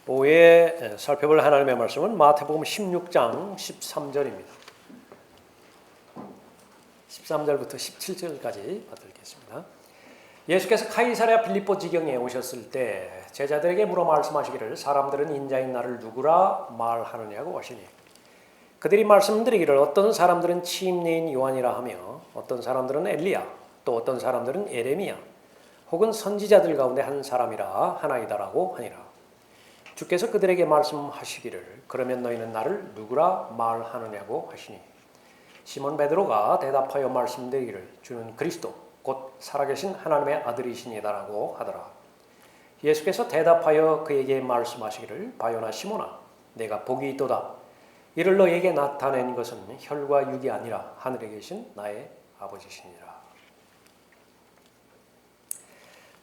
오후에 살펴볼 하나님의 말씀은 마태복음 16장 13절입니다. 13절부터 17절까지 받들겠습니다. 예수께서 카이사랴 빌립보 지경에 오셨을 때 제자들에게 물어 말씀하시기를 사람들은 인자인 나를 누구라 말하느냐고 하시니 그들이 말씀드리기를 어떤 사람들은 침례인 요한이라 하며 어떤 사람들은 엘리야 또 어떤 사람들은 에레미야 혹은 선지자들 가운데 한 사람이라 하나이다라고 하니라. 주께서 그들에게 말씀하시기를 그러면 너희는 나를 누구라 말하느냐고 하시니 시몬 베드로가 대답하여 말씀드리기를 주는 그리스도 곧 살아계신 하나님의 아들이시니다라고 하더라. 예수께서 대답하여 그에게 말씀하시기를 바요나 시몬아 내가 복이 있도다. 이를 너에게 나타낸 것은 혈과 육이 아니라 하늘에 계신 나의 아버지시니라.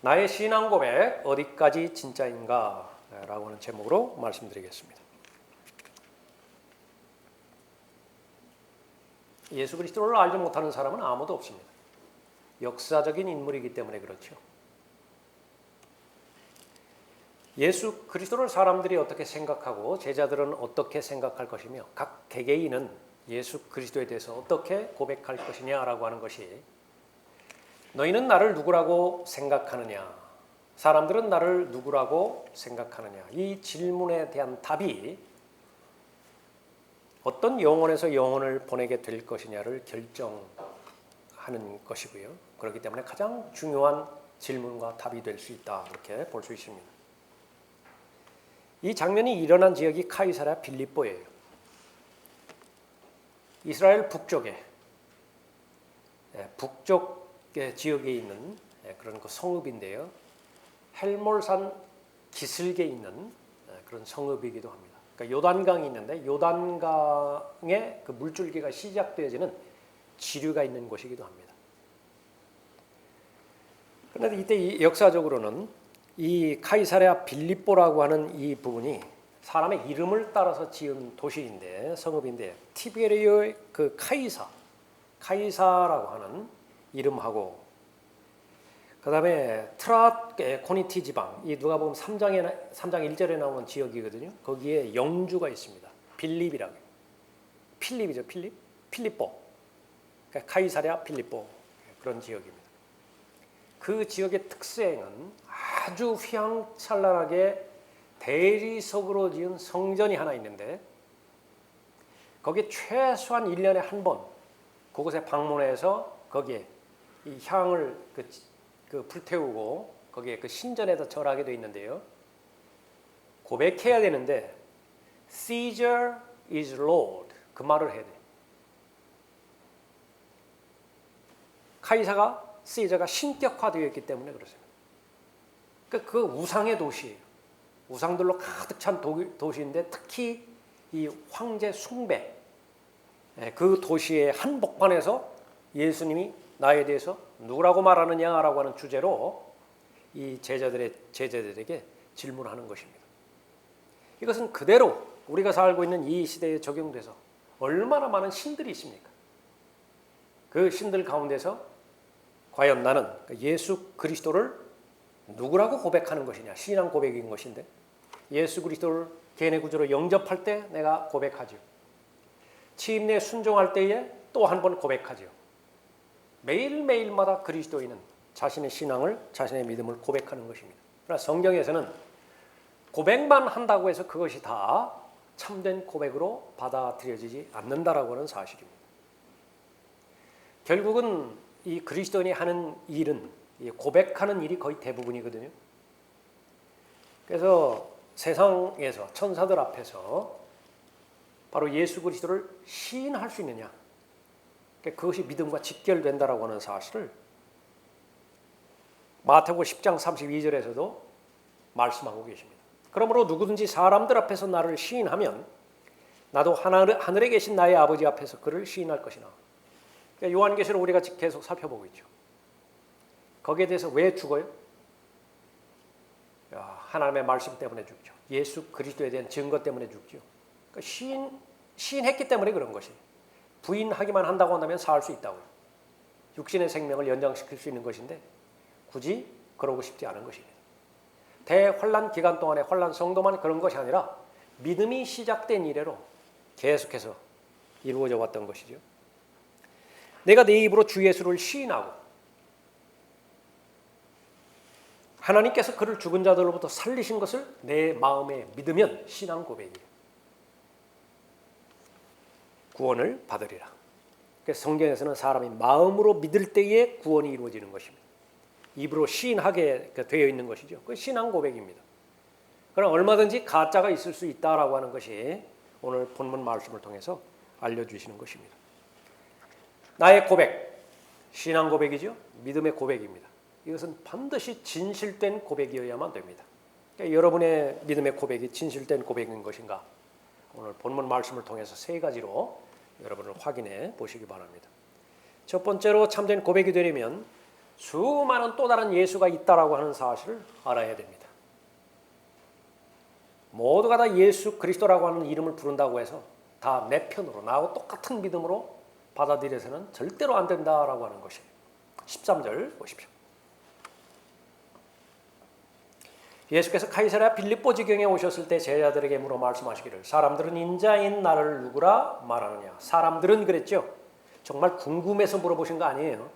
나의 신앙 고백 어디까지 진짜인가? 라고 하는 제목으로 말씀드리겠습니다. 예수 그리스도를 알지 못하는 사람은 아무도 없습니다. 역사적인 인물이기 때문에 그렇죠. 예수 그리스도를 사람들이 어떻게 생각하고 제자들은 어떻게 생각할 것이며 각 개개인은 예수 그리스도에 대해서 어떻게 고백할 것이냐라고 하는 것이 너희는 나를 누구라고 생각하느냐? 사람들은 나를 누구라고 생각하느냐? 이 질문에 대한 답이 어떤 영혼에서 영혼을 보내게 될 것이냐를 결정하는 것이고요. 그렇기 때문에 가장 중요한 질문과 답이 될 수 있다. 그렇게 볼 수 있습니다. 이 장면이 일어난 지역이 카이사랴 빌립보예요. 이스라엘 북쪽의 지역에 있는 그런 그 성읍인데요. 헬몰산 기슭에 있는 그런 성읍이기도 합니다. 그러니까 요단강이 있는데 요단강의 그 물줄기가 시작되어지는 지류가 있는 곳이기도 합니다. 그런데 이때 역사적으로는 이 카이사랴 빌립보라고 하는 이 부분이 사람의 이름을 따라서 지은 도시인데 성읍인데 티베리오의 그 카이사라고 하는 이름하고 그 다음에 트라코니티 지방, 이 누가복음 3장 1절에 나오는 지역이거든요. 거기에 영주가 있습니다. 빌립이라고. 필립이죠, 필립보. 그러니까 카이사랴 빌립보 그런 지역입니다. 그 지역의 특색은 아주 휘황찬란하게 대리석으로 지은 성전이 하나 있는데 거기에 최소한 1년에 한 번 그곳에 방문해서 거기에 이 향을 그 불태우고 거기에 그 신전에다 절하게 되어 있는데요. 고백해야 되는데 Caesar is Lord 그 말을 해야 돼요. 시저가 신격화되어 있기 때문에 그렇습니다. 그 우상의 도시예요. 우상들로 가득 찬 도시인데 특히 이 황제 숭배 그 도시의 한복판에서 예수님이 나에 대해서 누구라고 말하느냐라고 하는 주제로 이 제자들에게 질문하는 것입니다. 이것은 그대로 우리가 살고 있는 이 시대에 적용돼서 얼마나 많은 신들이 있습니까? 그 신들 가운데서 과연 나는 예수 그리스도를 누구라고 고백하는 것이냐? 신앙 고백인 것인데 예수 그리스도를 개인의 구주로 영접할 때 내가 고백하죠. 침례 순종할 때에 또 한 번 고백하죠. 매일매일마다 그리스도인은 자신의 신앙을 자신의 믿음을 고백하는 것입니다. 그러나 성경에서는 고백만 한다고 해서 그것이 다 참된 고백으로 받아들여지지 않는다라고 하는 사실입니다. 결국은 이 그리스도인이 하는 일은 고백하는 일이 거의 대부분이거든요. 그래서 세상에서 천사들 앞에서 바로 예수 그리스도를 시인할 수 있느냐 그것이 믿음과 직결된다라고 하는 사실을 마태복음 10장 32절에서도 말씀하고 계십니다. 그러므로 누구든지 사람들 앞에서 나를 시인하면 나도 하늘에 계신 나의 아버지 앞에서 그를 시인할 것이나. 그러니까 요한계시록 우리가 계속 살펴보고 있죠. 거기에 대해서 왜 죽어요? 하나님의 말씀 때문에 죽죠. 예수 그리스도에 대한 증거 때문에 죽죠. 그러니까 시인했기 때문에 그런 것이에요. 부인하기만 한다고 한다면 살 수 있다고요. 육신의 생명을 연장시킬 수 있는 것인데 굳이 그러고 싶지 않은 것입니다. 대환란 기간 동안의 환란 성도만 그런 것이 아니라 믿음이 시작된 이래로 계속해서 이루어져 왔던 것이죠. 내가 내 입으로 주 예수를 시인하고 하나님께서 그를 죽은 자들로부터 살리신 것을 내 마음에 믿으면 신앙 고백이에요. 구원을 받으리라. 그래서 성경에서는 사람이 마음으로 믿을 때에 구원이 이루어지는 것입니다. 입으로 시인하게 되어 있는 것이죠. 그 신앙 고백입니다. 그럼 얼마든지 가짜가 있을 수 있다라고 하는 것이 오늘 본문 말씀을 통해서 알려주시는 것입니다. 나의 고백, 신앙 고백이죠. 믿음의 고백입니다. 이것은 반드시 진실된 고백이어야만 됩니다. 그러니까 여러분의 믿음의 고백이 진실된 고백인 것인가? 오늘 본문 말씀을 통해서 세 가지로 여러분을 확인해 보시기 바랍니다. 첫 번째로 참된 고백이 되려면 수많은 또 다른 예수가 있다라고 하는 사실을 알아야 됩니다. 모두가 다 예수 그리스도라고 하는 이름을 부른다고 해서 다 내 편으로 나하고 똑같은 믿음으로 받아들여서는 절대로 안 된다라고 하는 것이에요. 13절 보십시오. 예수께서 카이사랴 빌립보 지경에 오셨을 때 제자들에게 물어 말씀하시기를 사람들은 인자인 나를 누구라 말하느냐. 사람들은 그랬죠. 정말 궁금해서 물어보신 거 아니에요.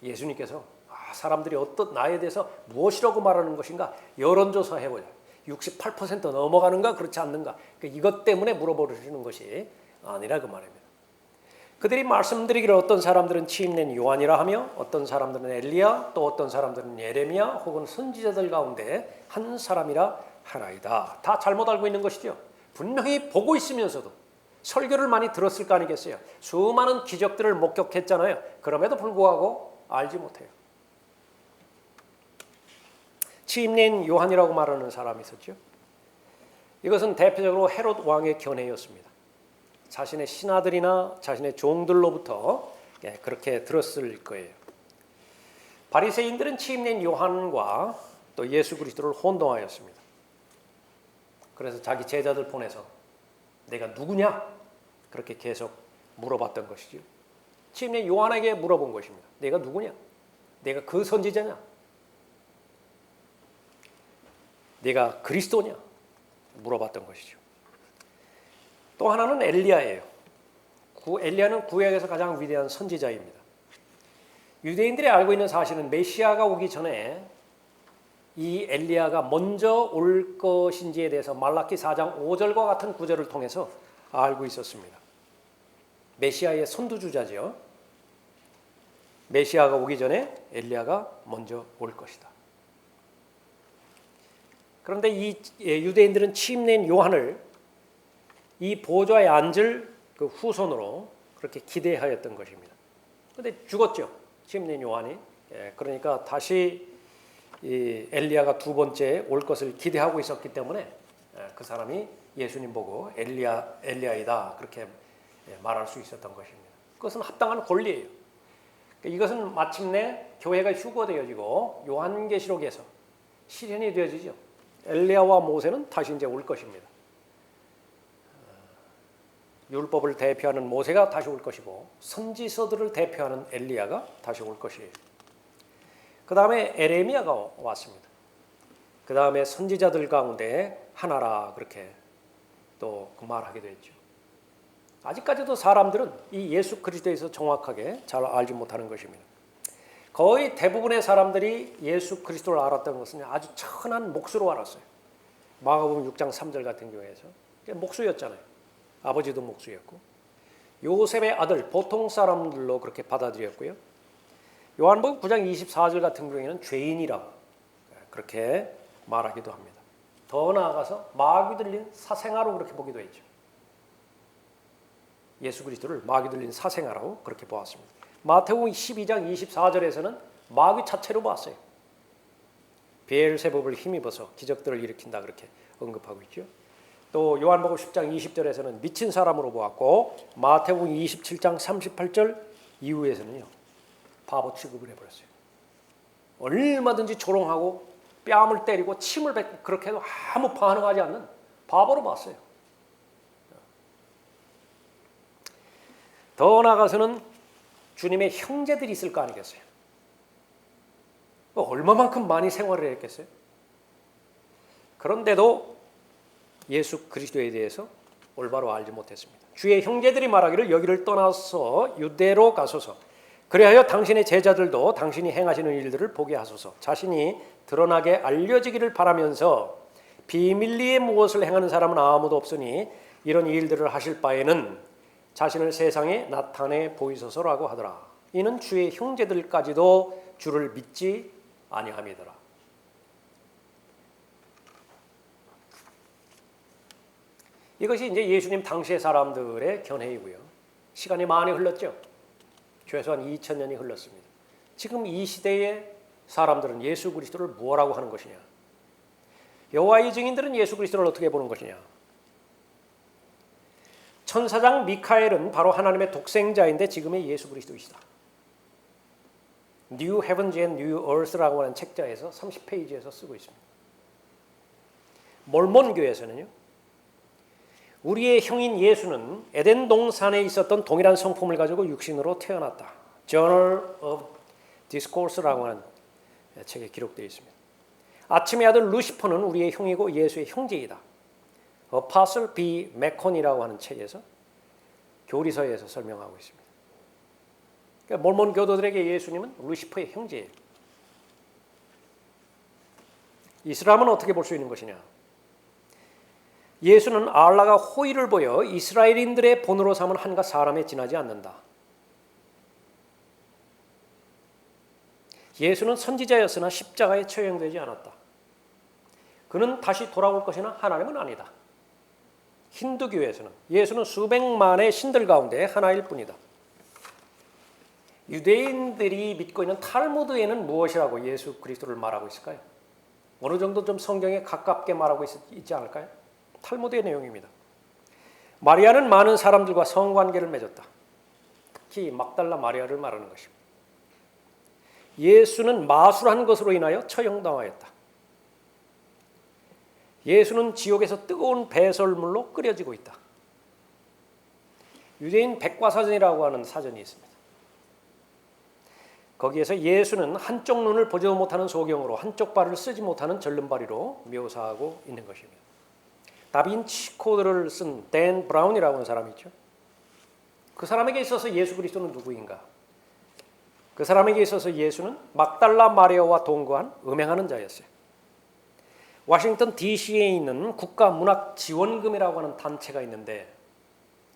예수님께서 사람들이 어떤 나에 대해서 무엇이라고 말하는 것인가 여론조사 해보자. 68% 넘어가는가 그렇지 않는가. 이것 때문에 물어보시는 것이 아니라 그 말입니다. 그들이 말씀드리기를 어떤 사람들은 취임낸 요한이라 하며 어떤 사람들은 엘리야 또 어떤 사람들은 예레미야 혹은 선지자들 가운데 한 사람이라 하나이다. 다 잘못 알고 있는 것이죠. 분명히 보고 있으면서도 설교를 많이 들었을 거 아니겠어요. 수많은 기적들을 목격했잖아요. 그럼에도 불구하고 알지 못해요. 취임낸 요한이라고 말하는 사람이 있었죠. 이것은 대표적으로 헤롯 왕의 견해였습니다. 자신의 신하들이나 자신의 종들로부터 그렇게 들었을 거예요. 바리새인들은 취임낸 요한과 또 예수 그리스도를 혼동하였습니다. 그래서 자기 제자들 보내서 내가 누구냐? 그렇게 계속 물어봤던 것이죠. 취임낸 요한에게 물어본 것입니다. 내가 누구냐? 내가 그 선지자냐? 내가 그리스도냐? 물어봤던 것이죠. 또 하나는 엘리야예요. 엘리야는 구약에서 가장 위대한 선지자입니다. 유대인들이 알고 있는 사실은 메시아가 오기 전에 이 엘리야가 먼저 올 것인지에 대해서 말라기 4장 5절과 같은 구절을 통해서 알고 있었습니다. 메시아의 선두주자죠. 메시아가 오기 전에 엘리야가 먼저 올 것이다. 그런데 이 유대인들은 취임낸 요한을 이 보좌에 앉을 그 후손으로 그렇게 기대하였던 것입니다. 그런데 죽었죠. 취임낸 요한이. 그러니까 다시 이 엘리야가 두 번째 올 것을 기대하고 있었기 때문에 그 사람이 예수님 보고 엘리야이다 그렇게 말할 수 있었던 것입니다. 그것은 합당한 권리예요. 이것은 마침내 교회가 휴거되어지고 요한계시록에서 실현이 되어지죠. 엘리야와 모세는 다시 이제 올 것입니다. 율법을 대표하는 모세가 다시 올 것이고 선지서들을 대표하는 엘리야가 다시 올 것이에요. 그 다음에 예레미야가 왔습니다. 그 다음에 선지자들 가운데 하나라 그렇게 또 그 말하게 됐죠. 아직까지도 사람들은 이 예수 그리스도에서 정확하게 잘 알지 못하는 것입니다. 거의 대부분의 사람들이 예수 그리스도를 알았던 것은 아주 천한 목수로 알았어요. 마가복음 6장 3절 같은 경우에서 목수였잖아요. 아버지도 목수였고 요셉의 아들 보통 사람들로 그렇게 받아들였고요. 요한복음 9장 24절 같은 경우에는 죄인이라고 그렇게 말하기도 합니다. 더 나아가서 마귀 들린 사생아로 그렇게 보기도 했죠. 예수 그리스도를 마귀 들린 사생아라고 그렇게 보았습니다. 마태복음 12장 24절에서는 마귀 자체로 봤어요. 베엘세붑을 힘입어서 기적들을 일으킨다 그렇게 언급하고 있죠. 또 요한복음 10장 20절에서는 미친 사람으로 보았고 마태복음 27장 38절 이후에서는요 바보 취급을 해버렸어요. 얼마든지 조롱하고 뺨을 때리고 침을 뱉고 그렇게 해도 아무 반응하지 않는 바보로 봤어요. 더 나아가서는 주님의 형제들이 있을 거 아니겠어요. 얼마만큼 많이 생활을 했겠어요. 그런데도 예수 그리스도에 대해서 올바로 알지 못했습니다. 주의 형제들이 말하기를 여기를 떠나서 유대로 가소서. 그리하여 당신의 제자들도 당신이 행하시는 일들을 보게 하소서. 자신이 드러나게 알려지기를 바라면서 비밀리에 무엇을 행하는 사람은 아무도 없으니 이런 일들을 하실 바에는 자신을 세상에 나타내 보이소서라고 하더라. 이는 주의 형제들까지도 주를 믿지 아니함이더라. 이것이 이제 예수님 당시의 사람들의 견해이고요. 시간이 많이 흘렀죠. 최소한 2000년이 흘렀습니다. 지금 이 시대의 사람들은 예수 그리스도를 뭐라고 하는 것이냐? 여호와의 증인들은 예수 그리스도를 어떻게 보는 것이냐? 천사장 미카엘은 바로 하나님의 독생자인데 지금의 예수 그리스도이시다. New Heavens and New Earth라고 하는 책자에서 30페이지에서 쓰고 있습니다. 몰몬 교회에서는요. 우리의 형인 예수는 에덴 동산에 있었던 동일한 성품을 가지고 육신으로 태어났다. Journal of Discourse라고 하는 책에 기록되어 있습니다. 아침의 아들 루시퍼는 우리의 형이고 예수의 형제이다. Apostle B. 메콘이라고 하는 책에서 교리서에서 설명하고 있습니다. 그러니까 몰몬 교도들에게 예수님은 루시퍼의 형제예요. 이슬람은 어떻게 볼 수 있는 것이냐? 예수는 알라가 호의를 보여 이스라엘인들의 본으로 삼은 한갓 사람에 지나지 않는다. 예수는 선지자였으나 십자가에 처형되지 않았다. 그는 다시 돌아올 것이나 하나님은 아니다. 힌두교에서는 예수는 수백만의 신들 가운데 하나일 뿐이다. 유대인들이 믿고 있는 탈무드에는 무엇이라고 예수 그리스도를 말하고 있을까요? 어느 정도 좀 성경에 가깝게 말하고 있지 않을까요? 탈무드의 내용입니다. 마리아는 많은 사람들과 성관계를 맺었다. 특히 막달라 마리아를 말하는 것입니다. 예수는 마술한 것으로 인하여 처형당하였다. 예수는 지옥에서 뜨거운 배설물로 끓여지고 있다. 유대인 백과사전이라고 하는 사전이 있습니다. 거기에서 예수는 한쪽 눈을 보지도 못하는 소경으로 한쪽 발을 쓰지 못하는 절름발이로 묘사하고 있는 것입니다. 다빈치 코드를 쓴 댄 브라운이라고 하는 사람이 있죠. 그 사람에게 있어서 예수 그리스도는 누구인가? 그 사람에게 있어서 예수는 막달라 마리아와 동거한 음행하는 자였어요. 워싱턴 DC에 있는 국가문학지원금이라고 하는 단체가 있는데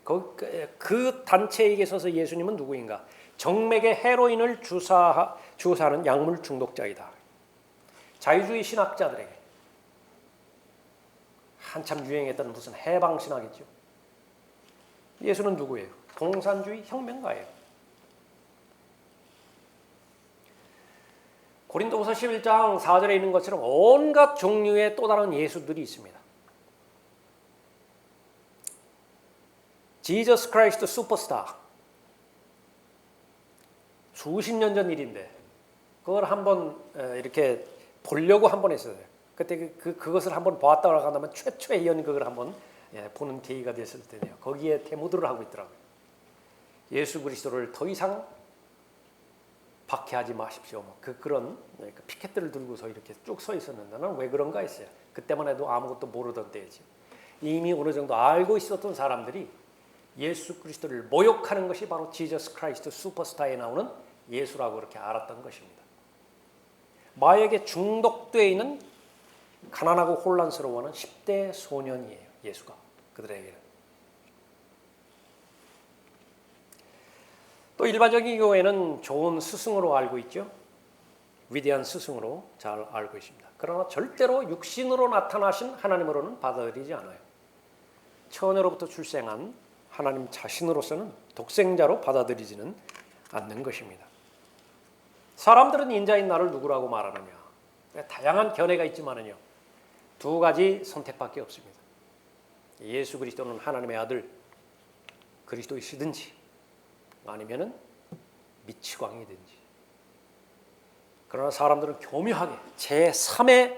그 단체에게 있어서 예수님은 누구인가? 정맥에 헤로인을 주사하는 약물 중독자이다. 자유주의 신학자들에게 한참 유행했던 무슨 해방신학이죠. 예수는 누구예요? 공산주의 혁명가예요. 고린도후서 11장 4절에 있는 것처럼 온갖 종류의 또 다른 예수들이 있습니다. 지저스 크라이스트 슈퍼스타. 수십 년 전 일인데 그걸 한번 이렇게 보려고 한번 했어요. 그때 그것을 한번 보았다고 한다면 최초의 연극을 한번 보는 계기가 됐을 때네요. 거기에 태무들을 하고 있더라고요. 예수 그리스도를 더 이상 박해하지 마십시오. 그런 피켓들을 들고서 이렇게 쭉 서 있었는데 나는 왜 그런가 했어요. 그때만 해도 아무것도 모르던 때이지. 이미 어느 정도 알고 있었던 사람들이 예수 그리스도를 모욕하는 것이 바로 지저스 크라이스트 슈퍼스타에 나오는 예수라고 그렇게 알았던 것입니다. 마약에 중독되어 있는 가난하고 혼란스러워하는 10대 소년이에요. 예수가 그들에게는. 또 일반적인 교회는 좋은 스승으로 알고 있죠. 위대한 스승으로 잘 알고 있습니다. 그러나 절대로 육신으로 나타나신 하나님으로는 받아들이지 않아요. 처녀로부터 출생한 하나님 자신으로서는 독생자로 받아들이지는 않는 것입니다. 사람들은 인자인 나를 누구라고 말하느냐? 다양한 견해가 있지만은요. 두 가지 선택밖에 없습니다. 예수 그리스도는 하나님의 아들 그리스도이시든지 아니면은 미치광이든지. 그러나 사람들은 교묘하게 제3의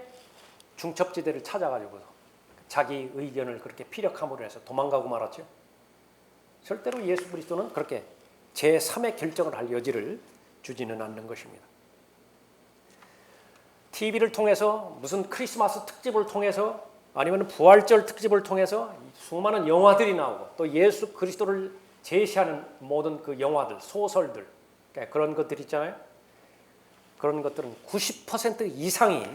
중첩지대를 찾아가지고 자기 의견을 그렇게 피력함으로 해서 도망가고 말았죠. 절대로 예수 그리스도는 그렇게 제3의 결정을 할 여지를 주지는 않는 것입니다. TV를 통해서 무슨 크리스마스 특집을 통해서 아니면 부활절 특집을 통해서 수많은 영화들이 나오고 또 예수 그리스도를 제시하는 모든 그 영화들, 소설들 그런 것들 있잖아요. 그런 것들은 90% 이상이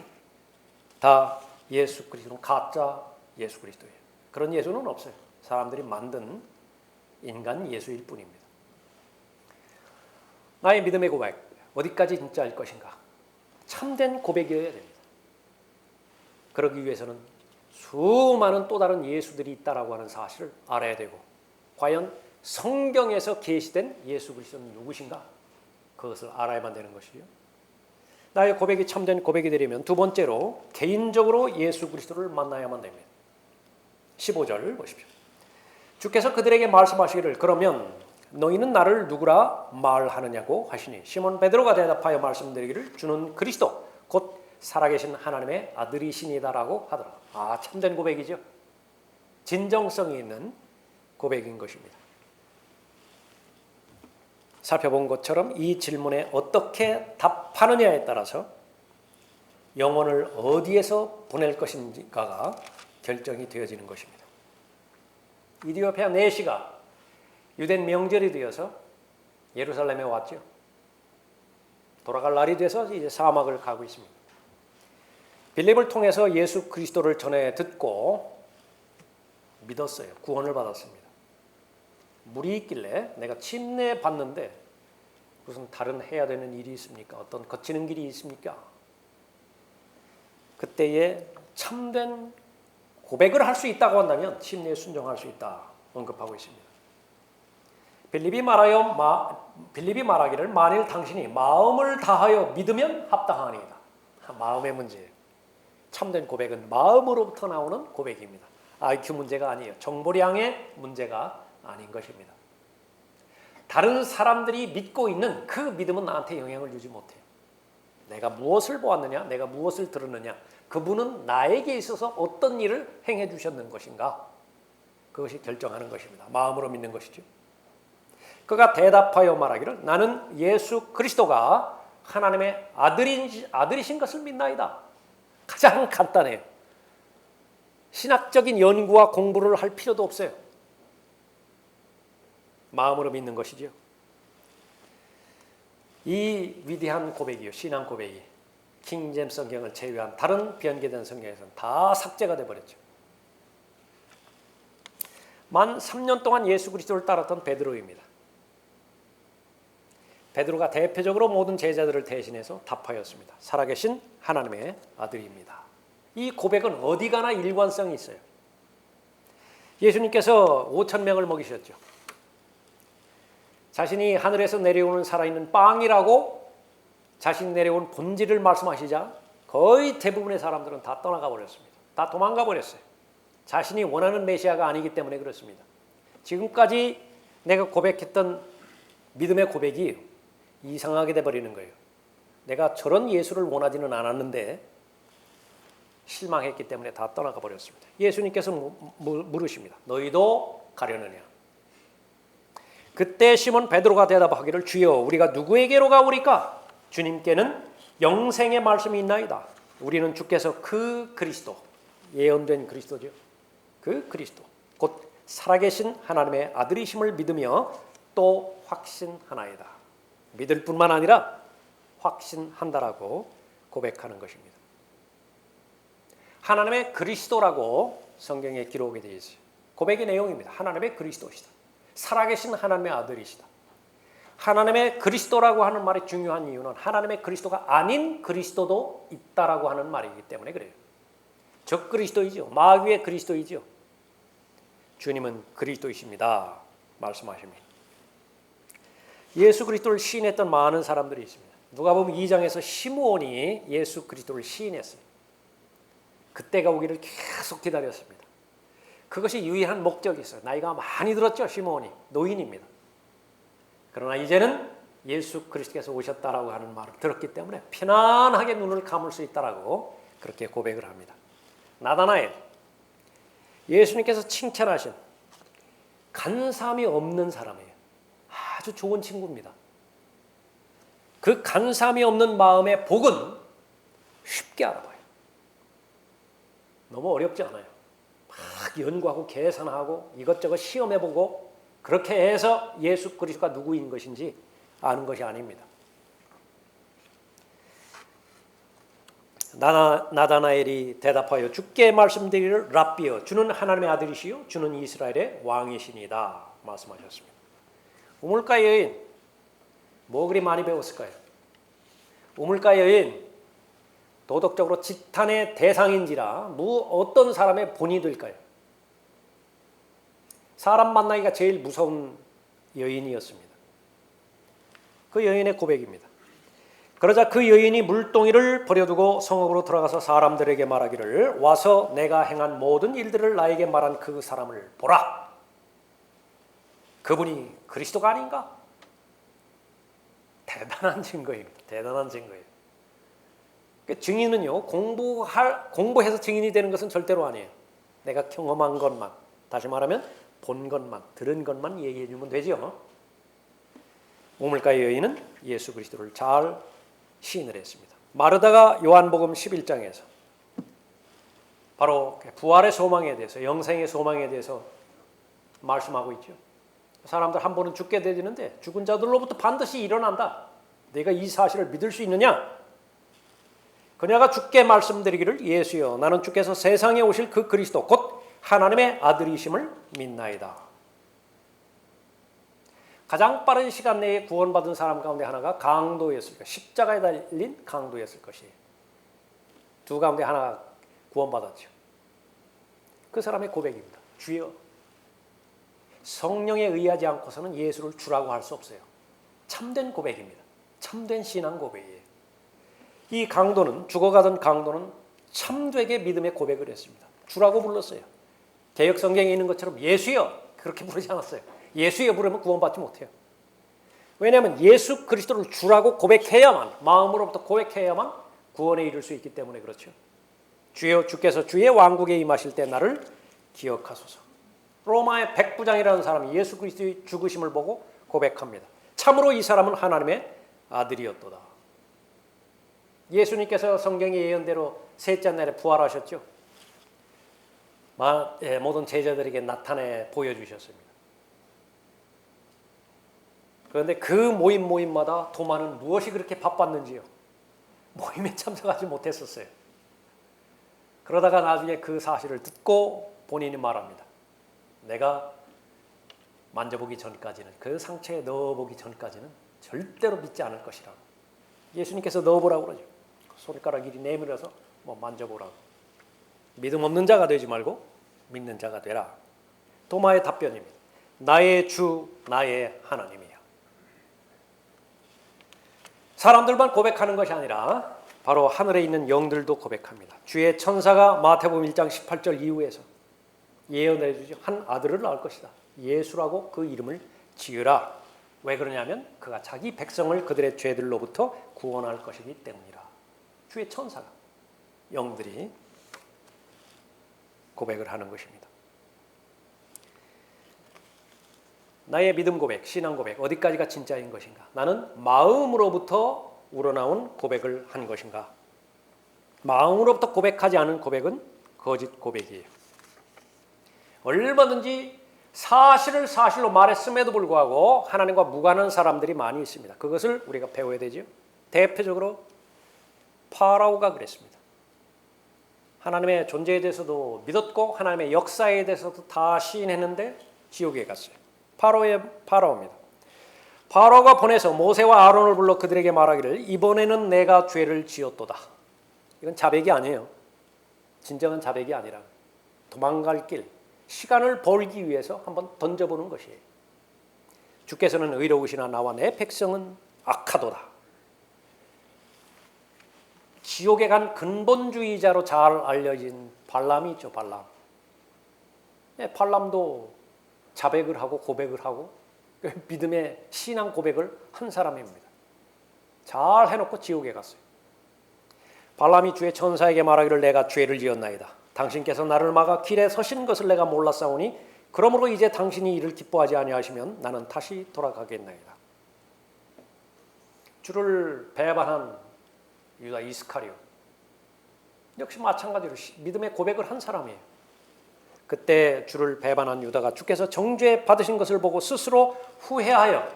다 예수 그리스도는 가짜 예수 그리스도예요. 그런 예수는 없어요. 사람들이 만든 인간 예수일 뿐입니다. 나의 믿음의 고백, 어디까지 진짜일 것인가? 참된 고백이어야 됩니다. 그러기 위해서는 수많은 또 다른 예수들이 있다라고 하는 사실을 알아야 되고 과연 성경에서 계시된 예수 그리스도는 누구신가? 그것을 알아야만 되는 것이죠. 나의 고백이 참된 고백이 되려면 두 번째로 개인적으로 예수 그리스도를 만나야만 됩니다. 15절 보십시오. 주께서 그들에게 말씀하시기를 그러면 너희는 나를 누구라 말하느냐고 하시니 시몬 베드로가 대답하여 말씀드리기를 주는 그리스도 곧 살아계신 하나님의 아들이시니다라고 하더라. 참된 고백이죠. 진정성이 있는 고백인 것입니다. 살펴본 것처럼 이 질문에 어떻게 답하느냐에 따라서 영혼을 어디에서 보낼 것인가가 결정이 되어지는 것입니다. 이디오피아 내시가 유대인 명절이 되어서 예루살렘에 왔죠. 돌아갈 날이 돼서 이제 사막을 가고 있습니다. 빌립을 통해서 예수 그리스도를 전해 듣고 믿었어요. 구원을 받았습니다. 물이 있길래 내가 침례 받는데 무슨 다른 해야 되는 일이 있습니까? 어떤 거치는 길이 있습니까? 그때에 참된 고백을 할 수 있다고 한다면 침례에 순종할 수 있다 언급하고 있습니다. 빌립이 말하기를 만일 당신이 마음을 다하여 믿으면 합당하니이다. 마음의 문제예요. 참된 고백은 마음으로부터 나오는 고백입니다. IQ 문제가 아니에요. 정보량의 문제가 아닌 것입니다. 다른 사람들이 믿고 있는 그 믿음은 나한테 영향을 주지 못해요. 내가 무엇을 보았느냐, 내가 무엇을 들었느냐, 그분은 나에게 있어서 어떤 일을 행해 주셨는 것인가, 그것이 결정하는 것입니다. 마음으로 믿는 것이죠. 그가 대답하여 말하기를 나는 예수 그리스도가 하나님의 아들이신 것을 믿나이다. 가장 간단해요. 신학적인 연구와 공부를 할 필요도 없어요. 마음으로 믿는 것이죠. 이 위대한 고백이요, 신앙 고백이 킹제임스 성경을 제외한 다른 변개된 성경에서는 다 삭제가 되어버렸죠. 만 3년 동안 예수 그리스도를 따랐던 베드로입니다. 베드로가 대표적으로 모든 제자들을 대신해서 답하였습니다. 살아계신 하나님의 아들입니다. 이 고백은 어디 가나 일관성이 있어요. 예수님께서 5,000명을 먹이셨죠. 자신이 하늘에서 내려오는 살아있는 빵이라고 자신이 내려온 본질을 말씀하시자 거의 대부분의 사람들은 다 떠나가 버렸습니다. 다 도망가 버렸어요. 자신이 원하는 메시아가 아니기 때문에 그렇습니다. 지금까지 내가 고백했던 믿음의 고백이 이상하게 돼버리는 거예요. 내가 저런 예수를 원하지는 않았는데 실망했기 때문에 다 떠나가 버렸습니다. 예수님께서 물으십니다. 너희도 가려느냐? 그때 시몬 베드로가 대답하기를 주여 우리가 누구에게로 가오리까? 주님께는 영생의 말씀이 있나이다. 우리는 주께서 그 그리스도, 예언된 그리스도죠. 그 그리스도 곧 살아계신 하나님의 아들이심을 믿으며 또 확신하나이다. 믿을 뿐만 아니라 확신한다라고 고백하는 것입니다. 하나님의 그리스도라고 성경에 기록이 되어 있어요. 고백의 내용입니다. 하나님의 그리스도시다. 살아계신 하나님의 아들이시다. 하나님의 그리스도라고 하는 말이 중요한 이유는 하나님의 그리스도가 아닌 그리스도도 있다라고 하는 말이기 때문에 그래요. 적 그리스도이죠. 마귀의 그리스도이죠. 주님은 그리스도이십니다. 말씀하십니다. 예수 그리스도를 시인했던 많은 사람들이 있습니다. 누가복음 2장에서 시므온이 예수 그리스도를 시인했어요. 그때가 오기를 계속 기다렸습니다. 그것이 유일한 목적이 있어요. 나이가 많이 들었죠. 시므온이 노인입니다. 그러나 이제는 예수 그리스도께서 오셨다라고 하는 말을 들었기 때문에 편안하게 눈을 감을 수 있다라고 그렇게 고백을 합니다. 나다나엘, 예수님께서 칭찬하신 간사함이 없는 사람이에요. 아주 좋은 친구입니다. 그 간사함이 없는 마음의 복은 쉽게 알아봐요. 너무 어렵지 않아요. 막 연구하고 계산하고 이것저것 시험해보고 그렇게 해서 예수 그리스도가 누구인 것인지 아는 것이 아닙니다. 나다나엘이 대답하여 주께 말씀드리기를 랍비여 주는 하나님의 아들이시요 주는 이스라엘의 왕이시니다 말씀하셨습니다. 우물가 여인 뭐 그리 많이 배웠을까요? 우물가 여인 도덕적으로 지탄의 대상인지라 어떤 사람의 본이 될까요? 사람 만나기가 제일 무서운 여인이었습니다. 그 여인의 고백입니다. 그러자 그 여인이 물동이를 버려두고 성읍으로 들어가서 사람들에게 말하기를 와서 내가 행한 모든 일들을 나에게 말한 그 사람을 보라. 그분이 그리스도가 아닌가? 대단한 증거입니다. 대단한 증거예요. 증인은요 공부해서 증인이 되는 것은 절대로 아니에요. 내가 경험한 것만, 다시 말하면 본 것만, 들은 것만 얘기해 주면 되죠. 우물가의 여인은 예수 그리스도를 잘 시인을 했습니다. 마르다가 요한복음 11장에서 바로 부활의 소망에 대해서, 영생의 소망에 대해서 말씀하고 있죠. 사람들 한 번은 죽게 되는데 죽은 자들로부터 반드시 일어난다. 내가 이 사실을 믿을 수 있느냐? 그녀가 주께 말씀드리기를 예수여 나는 주께서 세상에 오실 그 그리스도 곧 하나님의 아들이심을 믿나이다. 가장 빠른 시간 내에 구원받은 사람 가운데 하나가 강도였을 것이에요. 십자가에 달린 강도였을 것이에요. 두 가운데 하나 구원받았죠. 그 사람의 고백입니다. 주여 성령에 의하지 않고서는 예수를 주라고 할 수 없어요. 참된 고백입니다. 참된 신앙 고백이에요. 이 강도는 죽어가던 강도는 참되게 믿음의 고백을 했습니다. 주라고 불렀어요. 개역 성경에 있는 것처럼 예수여 그렇게 부르지 않았어요. 예수여 부르면 구원받지 못해요. 왜냐하면 예수 그리스도를 주라고 고백해야만, 마음으로부터 고백해야만 구원에 이를 수 있기 때문에 그렇죠. 주여 주께서 주의 왕국에 임하실 때 나를 기억하소서. 로마의 백부장이라는 사람이 예수 그리스도의 죽으심을 보고 고백합니다. 참으로 이 사람은 하나님의 아들이었도다. 예수님께서 성경의 예언대로 셋째 날에 부활하셨죠. 모든 제자들에게 나타내 보여주셨습니다. 그런데 그 모임마다 도마는 무엇이 그렇게 바빴는지요. 모임에 참석하지 못했었어요. 그러다가 나중에 그 사실을 듣고 본인이 말합니다. 내가 만져보기 전까지는, 그 상처에 넣어보기 전까지는 절대로 믿지 않을 것이라고. 예수님께서 넣어보라고 그러죠. 손가락 이리 내밀어서 만져보라고. 믿음 없는 자가 되지 말고 믿는 자가 되라. 도마의 답변입니다. 나의 주, 나의 하나님이야. 사람들만 고백하는 것이 아니라 바로 하늘에 있는 영들도 고백합니다. 주의 천사가 마태복음 1장 18절 이후에서 예언해 주죠. 한 아들을 낳을 것이다. 예수라고 그 이름을 지으라. 왜 그러냐면 그가 자기 백성을 그들의 죄들로부터 구원할 것이기 때문이라. 주의 천사가, 영들이 고백을 하는 것입니다. 나의 믿음 고백, 신앙 고백, 어디까지가 진짜인 것인가? 나는 마음으로부터 우러나온 고백을 한 것인가? 마음으로부터 고백하지 않은 고백은 거짓 고백이에요. 얼마든지 사실을 사실로 말했음에도 불구하고 하나님과 무관한 사람들이 많이 있습니다. 그것을 우리가 배워야 되죠. 대표적으로 파라오가 그랬습니다. 하나님의 존재에 대해서도 믿었고 하나님의 역사에 대해서도 다 시인했는데 지옥에 갔어요. 파라오입니다. 파라오가 보내서 모세와 아론을 불러 그들에게 말하기를 이번에는 내가 죄를 지었도다. 이건 자백이 아니에요. 진정한 자백이 아니라 도망갈 길, 시간을 벌기 위해서 한번 던져보는 것이에요. 주께서는 의로우시나 나와 내 백성은 악하도다. 지옥에 간 근본주의자로 잘 알려진 발람이 있죠. 발람도 자백을 하고 고백을 하고 믿음의 신앙 고백을 한 사람입니다. 잘 해놓고 지옥에 갔어요. 발람이 주의 천사에게 말하기를 내가 죄를 지었나이다. 당신께서 나를 막아 길에 서신 것을 내가 몰랐사오니 그러므로 이제 당신이 이를 기뻐하지 아니하시면 나는 다시 돌아가겠나이다. 주를 배반한 유다 이스카리오, 역시 마찬가지로 믿음의 고백을 한 사람이에요. 그때 주를 배반한 유다가 주께서 정죄 받으신 것을 보고 스스로 후회하여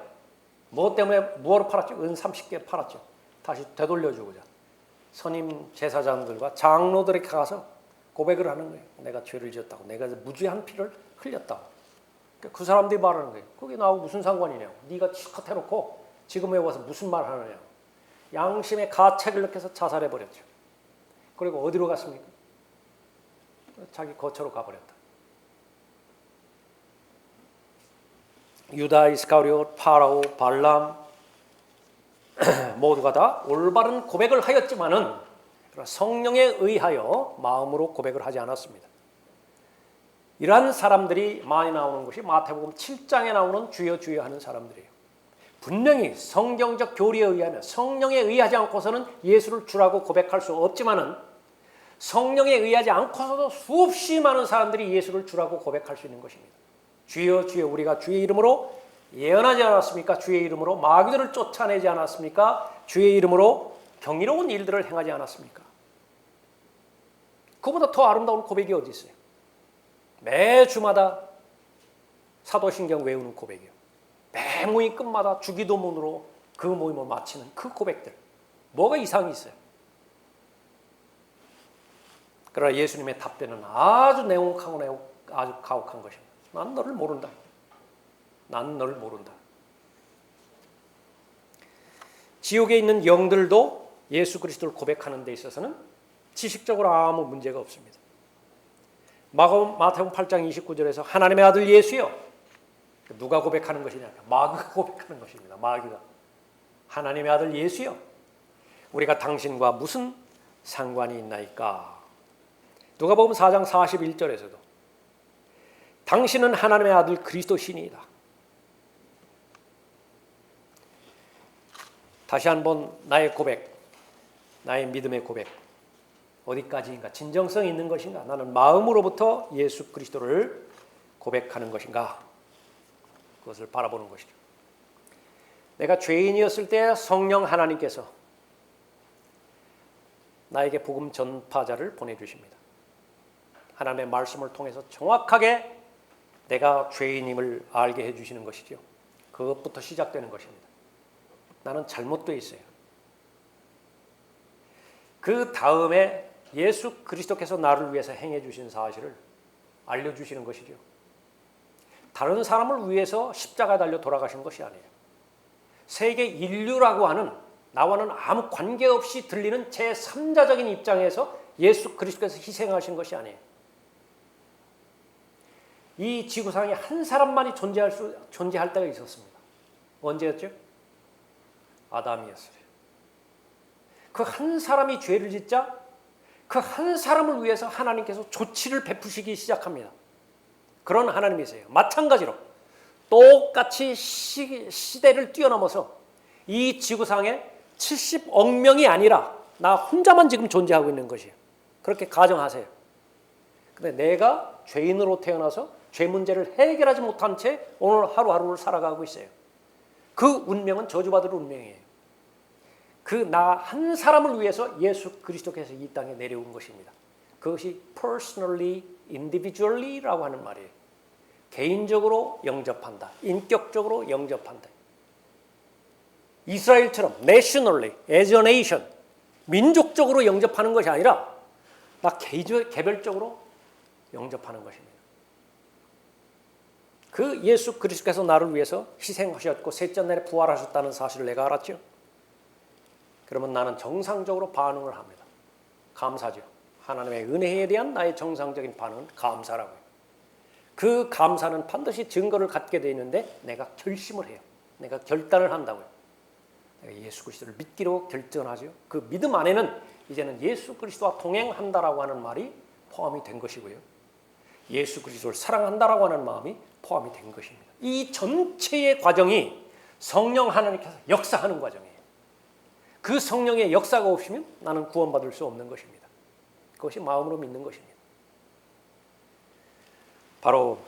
무엇 때문에 무엇을 팔았죠? 은 30개 팔았죠. 다시 되돌려주고자 선임 제사장들과 장로들에게 가서 고백을 하는 거예요. 내가 죄를 지었다고, 내가 무죄한 피를 흘렸다고. 그 사람들이 말하는 거예요. 그게 나하고 무슨 상관이냐고. 네가 실컷 해놓고 지금에 와서 무슨 말 하느냐고. 양심의 가책을 느껴서 자살해버렸죠. 그리고 어디로 갔습니까? 자기 거처로 가버렸다. 유다, 이스카리옷, 파라오, 발람 모두가 다 올바른 고백을 하였지만은 성령에 의하여 마음으로 고백을 하지 않았습니다. 이러한 사람들이 많이 나오는 것이 마태복음 7장에 나오는 주여 주여 하는 사람들이에요. 분명히 성경적 교리에 의하면 성령에 의하지 않고서는 예수를 주라고 고백할 수 없지만은 성령에 의하지 않고서도 수없이 많은 사람들이 예수를 주라고 고백할 수 있는 것입니다. 주여 주여 우리가 주의 이름으로 예언하지 않았습니까? 주의 이름으로 마귀들을 쫓아내지 않았습니까? 주의 이름으로 경이로운 일들을 행하지 않았습니까? 그보다 더 아름다운 고백이 어디 있어요? 매 주마다 사도신경 외우는 고백이요. 매 모임 끝마다 주기도문으로 그 모임을 마치는 그 고백들. 뭐가 이상이 있어요? 그러나 예수님의 답변은 아주 냉혹하고 아주 가혹한 것입니다. 난 너를 모른다. 난 너를 모른다. 지옥에 있는 영들도 예수 그리스도를 고백하는 데 있어서는 지식적으로 아무 문제가 없습니다. 마태복음 8장 29절에서 하나님의 아들 예수여. 누가 고백하는 것이냐? 마귀가 고백하는 것입니다. 마귀가. 하나님의 아들 예수여. 우리가 당신과 무슨 상관이 있나이까? 누가복음 4장 41절에서도 당신은 하나님의 아들 그리스도시니이다. 다시 한번 나의 고백, 나의 믿음의 고백 어디까지인가? 진정성이 있는 것인가? 나는 마음으로부터 예수 그리스도를 고백하는 것인가? 그것을 바라보는 것이죠. 내가 죄인이었을 때 성령 하나님께서 나에게 복음 전파자를 보내주십니다. 하나님의 말씀을 통해서 정확하게 내가 죄인임을 알게 해주시는 것이죠. 그것부터 시작되는 것입니다. 나는 잘못되어 있어요. 그 다음에 예수 그리스도께서 나를 위해서 행해 주신 사실을 알려주시는 것이죠. 다른 사람을 위해서 십자가에 달려 돌아가신 것이 아니에요. 세계 인류라고 하는 나와는 아무 관계없이 들리는 제3자적인 입장에서 예수 그리스도께서 희생하신 것이 아니에요. 이 지구상에 한 사람만이 존재할 때가 있었습니다. 언제였죠? 아담이었어요. 그 한 사람이 죄를 짓자 그 한 사람을 위해서 하나님께서 조치를 베푸시기 시작합니다. 그런 하나님이세요. 마찬가지로 똑같이 시대를 뛰어넘어서 이 지구상에 70억 명이 아니라 나 혼자만 지금 존재하고 있는 것이에요. 그렇게 가정하세요. 근데 내가 죄인으로 태어나서 죄 문제를 해결하지 못한 채 오늘 하루하루를 살아가고 있어요. 그 운명은 저주받을 운명이에요. 그 나 한 사람을 위해서 예수 그리스도께서 이 땅에 내려온 것입니다. 그것이 personally, individually라고 하는 말이에요. 개인적으로 영접한다. 인격적으로 영접한다. 이스라엘처럼 nationally, as a nation, 민족적으로 영접하는 것이 아니라 나 개별적으로 영접하는 것입니다. 그 예수 그리스도께서 나를 위해서 희생하셨고 셋째 날에 부활하셨다는 사실을 내가 알았죠. 그러면 나는 정상적으로 반응을 합니다. 감사죠. 하나님의 은혜에 대한 나의 정상적인 반응은 감사라고요. 그 감사는 반드시 증거를 갖게 되어 있는데 내가 결심을 해요. 내가 결단을 한다고요. 내가 예수 그리스도를 믿기로 결정하죠. 그 믿음 안에는 이제는 예수 그리스도와 동행한다라고 하는 말이 포함이 된 것이고요. 예수 그리스도를 사랑한다라고 하는 마음이 포함이 된 것입니다. 이 전체의 과정이 성령 하나님께서 역사하는 과정이에요. 그 성령의 역사가 없으면 나는 구원받을 수 없는 것입니다. 그것이 마음으로 믿는 것입니다. 바로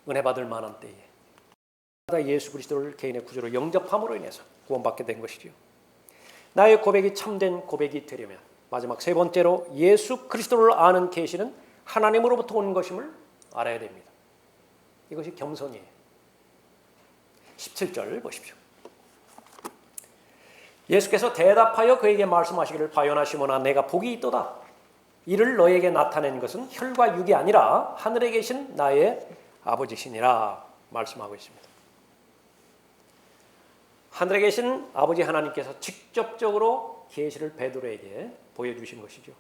은혜 받을 만한 때에 예수 그리스도를 개인의 구주로 영접함으로 인해서 구원받게 된 것이죠. 나의 고백이 참된 고백이 되려면 마지막 세 번째로 예수 그리스도를 아는 계시는 하나님으로부터 온 것임을 알아야 됩니다. 이것이 겸손이에요. 17절 보십시오. 예수께서 대답하여 그에게 말씀하시기를 바요나 시몬아 내가 복이 있도다. 이를 너에게 나타낸 것은 혈과 육이 아니라 하늘에 계신 나의 아버지시니라 말씀하고 있습니다. 하늘에 계신 아버지 하나님께서 직접적으로 계시를 베드로에게 보여주신 것이죠.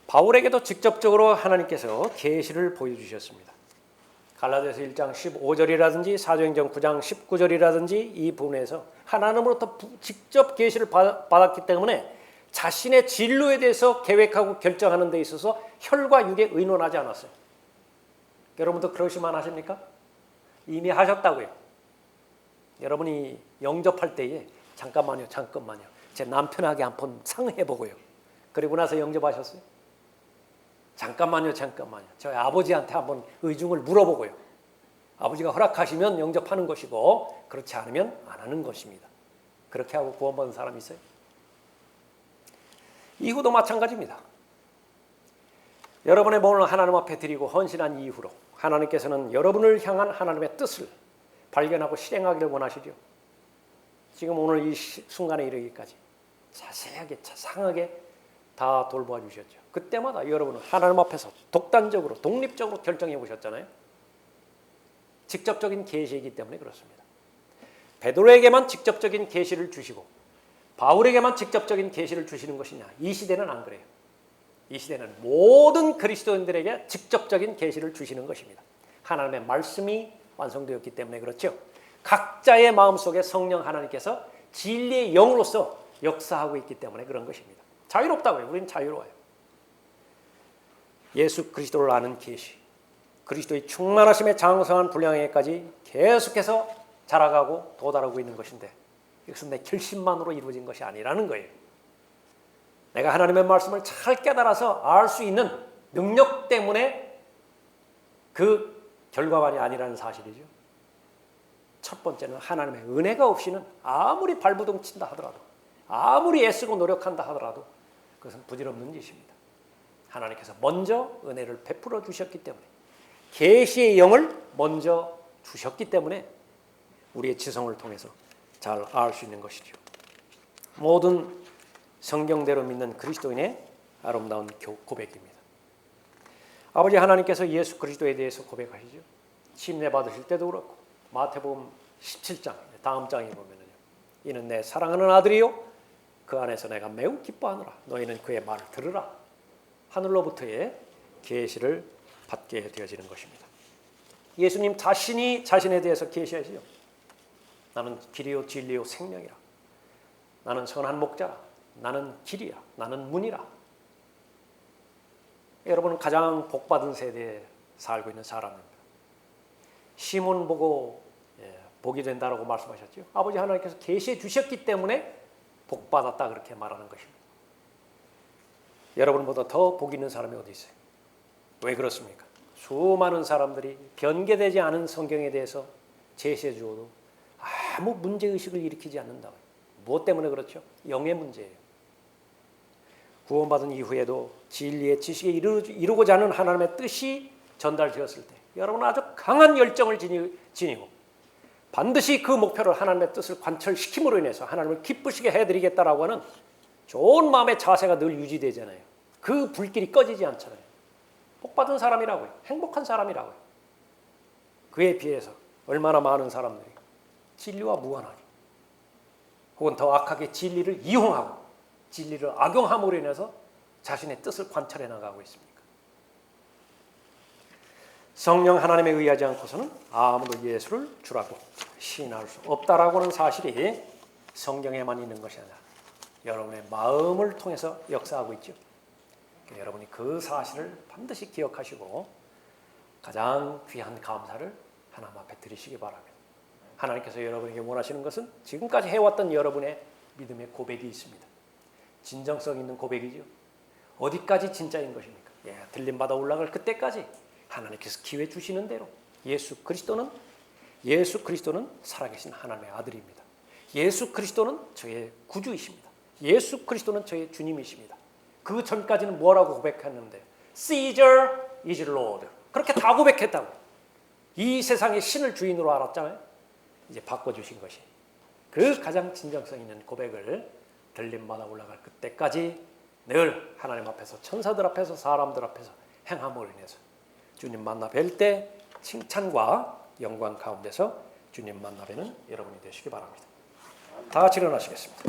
바울에게도 직접적으로 하나님께서 계시를 보여주셨습니다. 갈라디아서 1장 15절이라든지 사도행전 9장 19절이라든지 이 부분에서 하나님으로부터 직접 계시를 받았기 때문에 자신의 진로에 대해서 계획하고 결정하는 데 있어서 혈과 육에 의논하지 않았어요. 여러분도 그러시면 하십니까? 이미 하셨다고요. 여러분이 영접할 때에 잠깐만요. 제 남편에게 한번 상의해보고요. 그리고 나서 영접하셨어요? 잠깐만요. 저희 아버지한테 한번 의중을 물어보고요. 아버지가 허락하시면 영접하는 것이고 그렇지 않으면 안 하는 것입니다. 그렇게 하고 구원받은 사람이 있어요? 이후도 마찬가지입니다. 여러분의 몸을 하나님 앞에 드리고 헌신한 이후로 하나님께서는 여러분을 향한 하나님의 뜻을 발견하고 실행하기를 원하시죠. 지금 오늘 이 순간에 이르기까지 자세하게 자상하게 다 돌보아 주셨죠. 그때마다 여러분은 하나님 앞에서 독단적으로 독립적으로 결정해 보셨잖아요. 직접적인 계시이기 때문에 그렇습니다. 베드로에게만 직접적인 계시를 주시고 바울에게만 직접적인 계시를 주시는 것이냐? 이 시대는 안 그래요. 이 시대는 모든 그리스도인들에게 직접적인 계시를 주시는 것입니다. 하나님의 말씀이 완성되었기 때문에 그렇죠. 각자의 마음속에 성령 하나님께서 진리의 영으로서 역사하고 있기 때문에 그런 것입니다. 자유롭다고요. 우리는 자유로워요. 예수 그리스도를 아는 계시, 그리스도의 충만하심에 장성한 분량에까지 계속해서 자라가고 도달하고 있는 것인데 이것은 내 결심만으로 이루어진 것이 아니라는 거예요. 내가 하나님의 말씀을 잘 깨달아서 알 수 있는 능력 때문에 그 결과만이 아니라는 사실이죠. 첫 번째는 하나님의 은혜가 없이는 아무리 발버둥 친다 하더라도 아무리 애쓰고 노력한다 하더라도 그것은 부질없는 짓입니다. 하나님께서 먼저 은혜를 베풀어 주셨기 때문에 계시의 영을 먼저 주셨기 때문에 우리의 지성을 통해서 잘 알 수 있는 것이죠. 모든 성경대로 믿는 그리스도인의 아름다운 고백입니다. 아버지 하나님께서 예수 그리스도에 대해서 고백하시죠. 침례 받으실 때도 그렇고 마태복음 17장 다음 장에 보면요. 이는 내 사랑하는 아들이요 그 안에서 내가 매우 기뻐하노라. 너희는 그의 말을 들으라. 하늘로부터의 계시를 받게 되어지는 것입니다. 예수님 자신이 자신에 대해서 계시하시죠. 나는 길이요 진리요 생명이라. 나는 선한 목자라. 나는 길이야. 나는 문이라. 여러분은 가장 복받은 세대에 살고 있는 사람입니다. 시몬 보고 복이 된다라고 말씀하셨죠. 아버지 하나님께서 계시해 주셨기 때문에 복받았다 그렇게 말하는 것입니다. 여러분보다 더 복 있는 사람이 어디 있어요? 왜 그렇습니까? 수많은 사람들이 변개되지 않은 성경에 대해서 제시해 주어도 아무 문제의식을 일으키지 않는다. 무엇 때문에 그렇죠? 영의 문제예요. 구원받은 이후에도 진리의 지식에 이루고자 하는 하나님의 뜻이 전달되었을 때 여러분은 아주 강한 열정을 지니고 반드시 그 목표를 하나님의 뜻을 관철시킴으로 인해서 하나님을 기쁘시게 해드리겠다라고 하는 좋은 마음의 자세가 늘 유지되잖아요. 그 불길이 꺼지지 않잖아요. 복받은 사람이라고요. 행복한 사람이라고요. 그에 비해서 얼마나 많은 사람들이 진리와 무관하게 혹은 더 악하게 진리를 이용하고 진리를 악용함으로 인해서 자신의 뜻을 관찰해 나가고 있습니까? 성령 하나님에 의하지 않고서는 아무도 예수를 주라고 시인할 수 없다라고 하는 사실이 성경에만 있는 것이 아니라 여러분의 마음을 통해서 역사하고 있죠. 여러분이 그 사실을 반드시 기억하시고 가장 귀한 감사를 하나님 앞에 드리시기 바랍니다. 하나님께서 여러분에게 원하시는 것은 지금까지 해왔던 여러분의 믿음의 고백이 있습니다. 진정성 있는 고백이죠. 어디까지 진짜인 것입니까? 들림받아 올라갈 그때까지 하나님께서 기회 주시는 대로 예수 그리스도는 살아계신 하나님의 아들입니다. 예수 그리스도는 저의 구주이십니다. 예수 그리스도는 저의 주님이십니다. 그 전까지는 뭐라고 고백했는데 Caesar is Lord. 그렇게 다 고백했다고. 이 세상의 신을 주인으로 알았잖아요. 이제 바꿔주신 것이 그 가장 진정성 있는 고백을 들림마다 올라갈 그때까지 늘 하나님 앞에서 천사들 앞에서 사람들 앞에서 행함으로 인해서 주님 만나 뵐 때 칭찬과 영광 가운데서 주님 만나 뵈는 여러분이 되시기 바랍니다. 다 같이 일어나시겠습니다.